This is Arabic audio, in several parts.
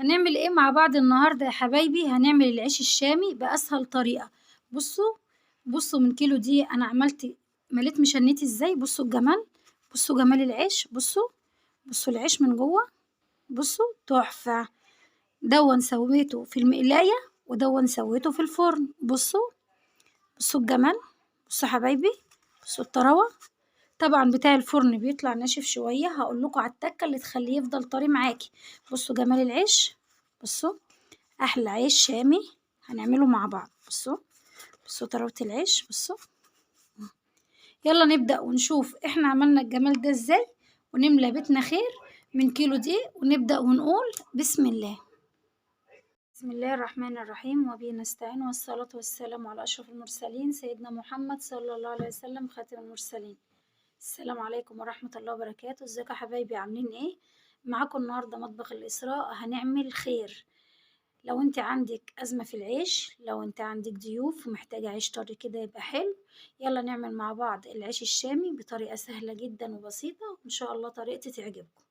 هنعمل ايه مع بعض النهارده يا حبايبي؟ هنعمل العيش الشامي باسهل طريقه. بصوا من كيلو دي انا مليت مشنتي ازاي. بصوا الجمال، بصوا جمال العيش، بصوا العيش من جوه، بصوا تحفه. دون سويته في المقلايه ودون سويته في الفرن. بصوا الجمال، بصوا حبايبي، بصوا الطراوه. طبعا بتاع الفرن بيطلع ناشف شويه، هقول لكم على التكه اللي تخليه يفضل طري معاكي. بصوا جمال العيش، بصوا احلى عيش شامي هنعمله مع بعض. بصوا طراوة العيش، بصوا. يلا نبدأ ونشوف احنا عملنا الجمال ده ازاي، ونملى بيتنا خير من كيلو دقيق، ونبدأ ونقول بسم الله. بسم الله الرحمن الرحيم، وبه نستعين، والصلاة والسلام على أشرف المرسلين سيدنا محمد صلى الله عليه وسلم خاتم المرسلين. السلام عليكم ورحمة الله وبركاته. ازيكم يا حبايبي، عاملين ايه؟ معاكم النهاردة مطبخ الإسراء، هنعمل خير. لو انت عندك أزمة في العيش، لو انت عندك ضيوف ومحتاجة عيش طري كده يبقى حلو، يلا نعمل مع بعض العيش الشامي بطريقة سهلة جدا وبسيطة، وإن شاء الله طريقتي تعجبكم.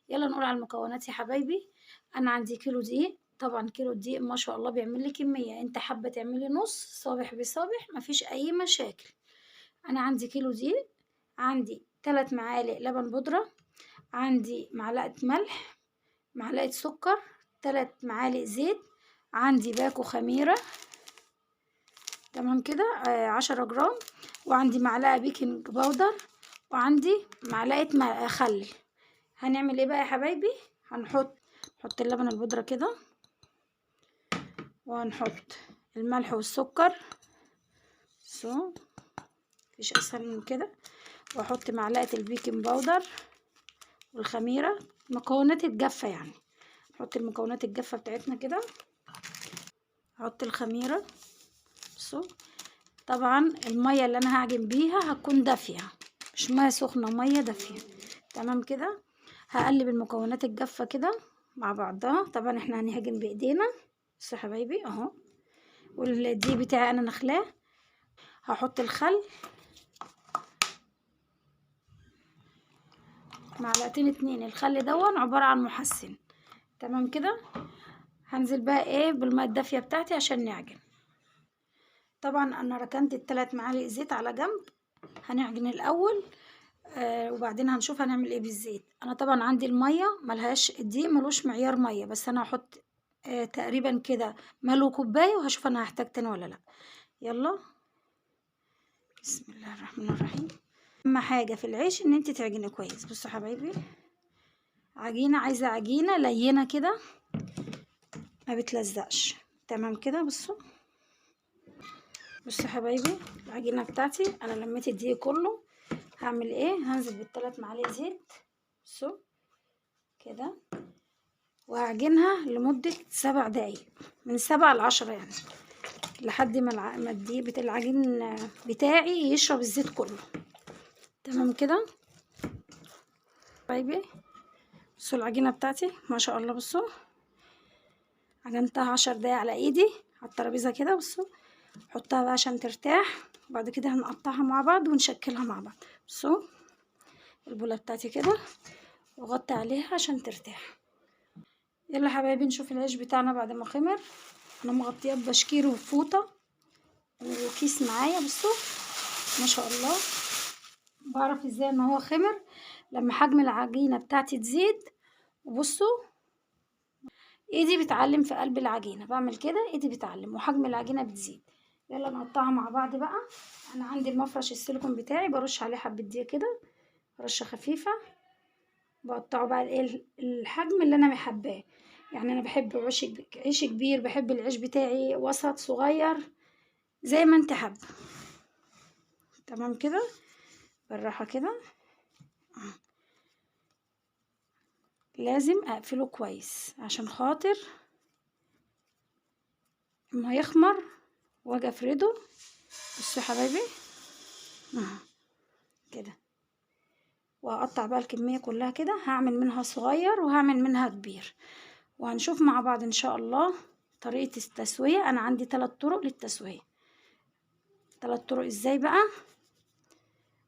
يلا نقول على المكونات يا حبايبي. أنا عندي كيلو دقيق، طبعا كيلو الدقيق ما شاء الله بيعمل لي كمية، انت حابة تعملي نص صابح بصابح مفيش أي مشاكل. أنا عندي كيلو دقيق، عندي 3 معالق لبن بودرة، عندي معلقة ملح، معلقة سكر، 3 معالق زيت، عندي باكو خميرة، تمام كده 10 جرام، وعندي معلقة بيكنج باودر، وعندي معلقة خل. هنعمل ايه بقى يا حبايبي؟ نحط اللبن البودرة كده، وهنحط الملح والسكر، مفيش اسهل من كده، واحط معلقة البيكنج باودر والخميرة، مكونات الجافة يعني. نحط المكونات الجافة بتاعتنا كده، احط الخميرة. طبعا المية اللي انا هعجن بيها هتكون دافية، مش مية سخنة، مية دافية، تمام كده. هقلب المكونات الجافة كده مع بعضها. طبعا احنا هنعجن بايدينا، بصوا يا حبايبي اهو. والدي بتاعي انا نخلاه. هحط الخل، معلقتين 2. الخل دون عبارة عن محسن، تمام كده. هنزل بقى ايه بالمية الدافية بتاعتي عشان نعجن. طبعا انا ركنت ال3 معالق زيت على جنب، هنعجن الاول وبعدين هنشوف هنعمل ايه بالزيت. انا طبعا عندي الميه ملهاش، الدقيق ملوش معيار ميه، بس انا هحط تقريبا كده ملو كوبايه، وهشوف انا هحتاج تاني ولا لا. يلا بسم الله الرحمن الرحيم. اهم حاجه في العيش ان انت تعجني كويس. بصوا يا حبايبي، عايزه عجينه لينه كده ما بتلزقش، تمام كده. بصوا يا حبايبي، العجينه بتاعتي انا لميت الدقيق كله. هعمل ايه؟ هنزل ب3 معالق زيت، بصوا كده، وهعجنها لمدة 7 دقايق، من 7 ل10 يعني، لحد ما الدقيق بتاع العجين بتاعي يشرب الزيت كله، تمام كده. حبايبي بصوا العجينة بتاعتي ما شاء الله، بصوا عجنتها 10 دقايق على ايدي على الترابيزة كده. بصوا حطها بقى عشان ترتاح، وبعد كده هنقطعها مع بعض ونشكلها مع بعض. بصوا البولة بتاعتي كده، وغطي عليها عشان ترتاح. يلا حبايبي نشوف العيش بتاعنا بعد ما خمر. انا مغطياه ببشكير وفوطه وكيس معايا. بصوا ما شاء الله، بعرف ازاي ان هو خمر لما حجم العجينه بتاعتي تزيد. وبصوا ايدي بتعلم في قلب العجينه، بعمل كده ايدي بتعلم وحجم العجينه بتزيد. يلا نقطعها مع بعض بقى. انا عندي المفرش السيليكون بتاعي، برش عليه حبه دقيق كده، رشه خفيفه. بقطعه بقى ايه الحجم اللي انا محباه، يعني انا بحب عيش كبير، بحب العيش بتاعي وسط صغير، زي ما انت حابه، تمام كده. بالراحه كده، لازم اقفله كويس عشان خاطر اما يخمر واجي افرده. بصوا يا حبايبي كده، وهقطع بقى الكميه كلها كده، هعمل منها صغير وهعمل منها كبير، وهنشوف مع بعض ان شاء الله طريقه التسويه. انا عندي 3 طرق للتسويه. 3 طرق ازاي بقى؟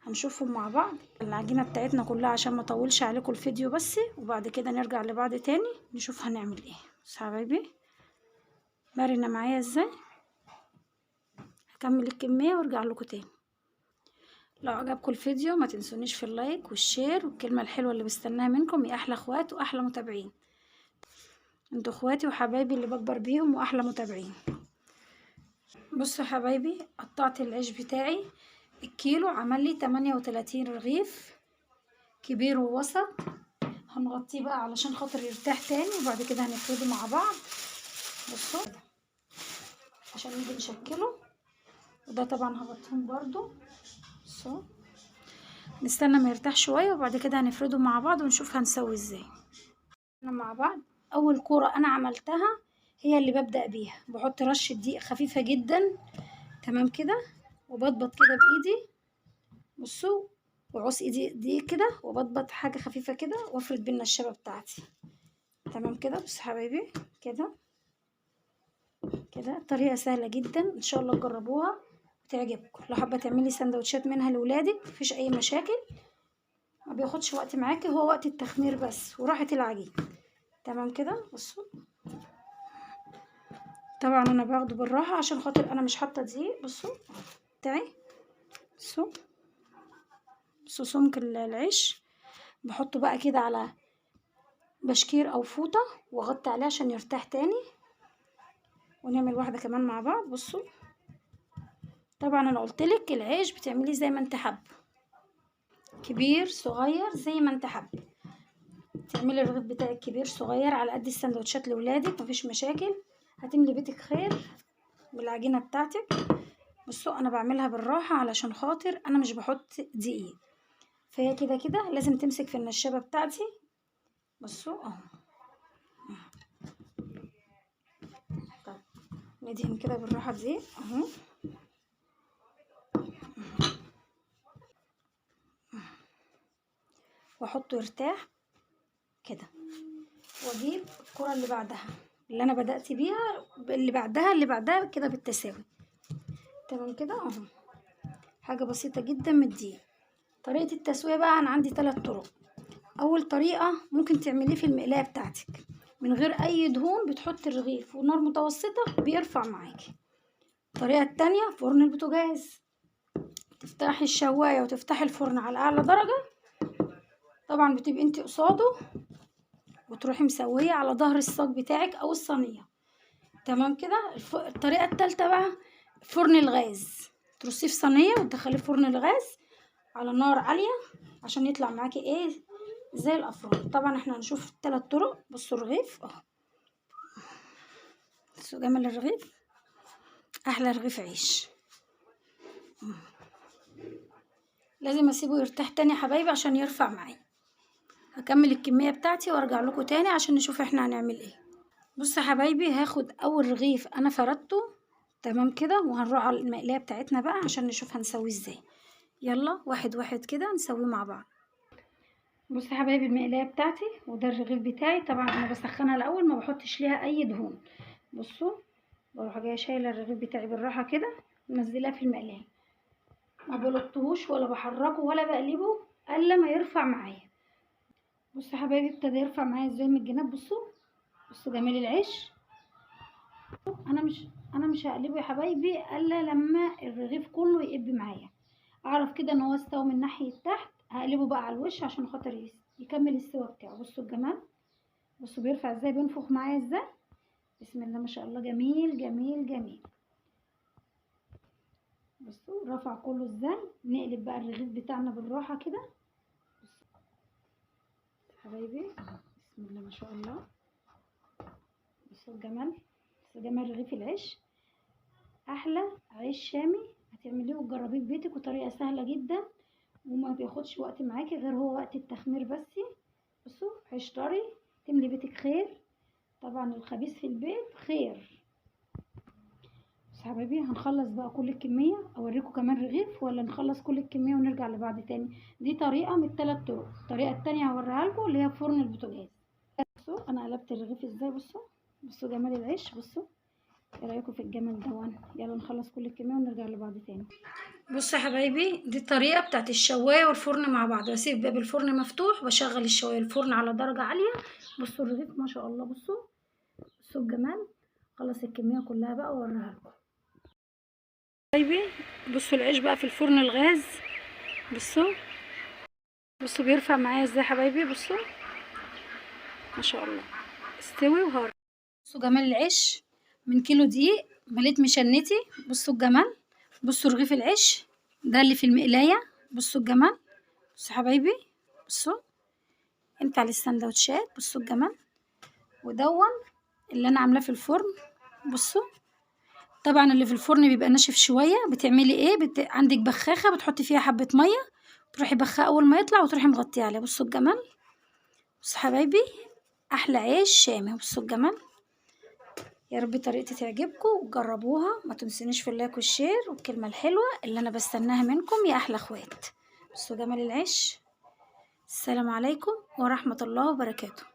هنشوفهم مع بعض. العجينه بتاعتنا كلها عشان ما اطولش عليكم الفيديو بس، وبعد كده نرجع لبعض تاني نشوف هنعمل ايه. بصوا حبايبي مرنة معايا ازاي. هكمل الكمية وارجع لكم تاني. لو عجبكم الفيديو ما تنسونيش في اللايك والشير والكلمة الحلوة اللي بستناها منكم يا احلى اخوات واحلى متابعين. انتوا اخواتي وحبايبي اللي بكبر بيهم واحلى متابعين. بصوا حبايبي قطعت العيش بتاعي. الكيلو عمل لي 38 رغيف كبير ووسط. هنغطيه بقى علشان خاطر يرتاح تاني وبعد كده هنفرده مع بعض. بصوا عشان نيجي نشكله. وده طبعا هغطيهم برضو. بصوا نستنى ما يرتاح شويه وبعد كده هنفرده مع بعض ونشوف هنسوي ازاي مع بعض. اول كوره انا عملتها هي اللي ببدأ بيها. بحط رشة دقيق خفيفة جدا تمام كده وبضبط كده بايدي. بصوا وعوص ايدي دقيق كده وبضبط حاجة خفيفة كده وافرد بالنشابة بتاعتي تمام كده. بصوا حبايبي كده كده طريقة سهلة جدا ان شاء الله تجربوها وتعجبكم. لو حابة تعملي سندوتشات منها لولادك مفيش اي مشاكل. ما بياخدش وقت معاكي هو وقت التخمير بس وراحة العجين تمام كده. بصوا طبعا انا باخده بالراحة عشان خاطر انا مش حاطة دقيق. بصوا بتاعي بصوا بصوا سمك العيش بحطه بقى كده على بشكير او فوطة واغطي عليه عشان يرتاح تاني. ونعمل واحدة كمان مع بعض. بصوا طبعا انا قلتلك العيش بتعمليه زي ما انت حابه كبير صغير زي ما انت حابه. تعملي الرغيف بتاعك كبير صغير على قد السندوتشات لولادك مفيش مشاكل. هتملي بيتك خير بالعجينة بتاعتك. بصوا انا بعملها بالراحة علشان خاطر انا مش بحط دقيق فهي كده كده لازم تمسك في النشابة بتاعتي. بصوا اهو. طب ندهن كده بالراحة دي اهو. واحطه يرتاح كده واجيب الكرة اللي بعدها اللي انا بدأت بيها اللي بعدها كده بالتساوي تمام كده اهو. حاجة بسيطة جدا من الدقيق. طريقة التسوية بقى انا عندي 3 طرق. اول طريقة ممكن تعمليه في المقلاية بتاعتك من غير اي دهون. بتحط الرغيف ونار متوسطة بيرفع معاكي. الطريقة التانية فرن البوتاجاز. تفتحي الشواية وتفتحي الفرن على اعلى درجة. طبعا بتبقي انت قصاده وتروحي مسويه على ظهر الصاج بتاعك او الصينيه تمام كده. الطريقه الثالثه بقى فرن الغاز. ترصيه في صينيه وتدخليه فرن الغاز على نار عاليه عشان يطلع معاكي ايه زي الافران. طبعا احنا هنشوف 3 طرق. بصوا الرغيف اهو. بصوا جمال الرغيف احلى رغيف عيش. لازم اسيبه يرتاح تاني يا حبايبي عشان يرفع معايا. هكمل الكميه بتاعتي وارجع لكم تاني عشان نشوف احنا هنعمل ايه. بصوا يا حبايبي هاخد اول رغيف انا فردته تمام كده وهنروح على المقلايه بتاعتنا بقى عشان نشوف هنسويه ازاي. يلا واحد واحد كده نسويه مع بعض. بصوا يا حبايبي المقلايه بتاعتي وده الرغيف بتاعي. طبعا انا بسخنها الاول ما بحطش ليها اي دهون. بصوا بروح جايه شايله الرغيف بتاعي بالراحه كده منزلاه في المقلايه. ما بلطهوش ولا بحركه ولا بقلبه الا ما يرفع معايا. بصوا يا حبايبي ابتدى يرفع معايا ازاي من الجناب. بصوا بصوا جمال العيش. انا مش هقلبه يا حبايبي الا لما الرغيف كله يقب معايا. اعرف كده ان هو استوى من ناحيه تحت. هقلبه بقى على الوش عشان خاطر يكمل السوا بتاعه. بصوا الجمال. بصوا بيرفع ازاي بينفخ معايا ازاي. بسم الله ما شاء الله جميل جميل جميل. بصوا رفع كله ازاي. نقلب بقى الرغيف بتاعنا بالراحه كده. بصوا حبايبي بسم الله ما شاء الله. بصوا الجمال. بصوا جمال رغيف العيش. احلى عيش شامي هتعمليه وتجربيه في بيتك وطريقه سهله جدا وما بياخدش وقت معاكي غير هو وقت التخمير بس. بصوا عيش طري تملي بيتك خير. طبعا الخبيث في البيت خير. بس حبايبي هنخلص بقى كل الكميه. اوريكم كمان رغيف ولا نخلص كل الكميه ونرجع لبعض تاني. دي طريقه من ال3 طرق. الطريقه التانية هوريها لكم اللي هي فرن البوتاجاز. بصوا انا قلبت الرغيف ازاي. بصوا بصوا جمال العيش. بصوا ايه رايكم في الجمال ده. يلا نخلص كل الكميه ونرجع لبعض تاني. بصوا يا حبايبي دي الطريقه بتاعت الشوايه والفرن مع بعض. بسيب باب الفرن مفتوح وبشغل الشوايه الفرن على درجه عاليه. بصوا الرغيف ما شاء الله. بصوا بصوا الجمال. خلص الكميه كلها بقى واوريها لكم حبايبي. بصوا العيش بقى في الفرن الغاز. بصوا بيرفع معايا ازاي يا حبايبي. بصوا ما شاء الله استوي وهار. بصوا جمال العيش. من كيلو دقيق مليت مشنتي. بصوا الجمال. بصوا رغيف العيش ده اللي في المقلايه. بصوا الجمال. بصوا حبايبي. بصوا ينفع للسندوتشات. بصوا الجمال. ودون اللي انا عاملاه في الفرن. بصوا طبعا اللي في الفرن بيبقى ناشف شويه. بتعملي ايه؟ عندك بخاخه بتحطي فيها حبه ميه، تروحي بخاه اول ما يطلع وتروحي مغطيه عليه. بصوا الجمال. بصوا حبايبي احلى عيش شامي. بصوا الجمال. يا رب طريقتي تعجبكم وجربوها. ما تنسونيش في اللايك والشير والكلمه الحلوه اللي انا بستناها منكم يا احلى اخوات. بصوا جمال العيش. السلام عليكم ورحمه الله وبركاته.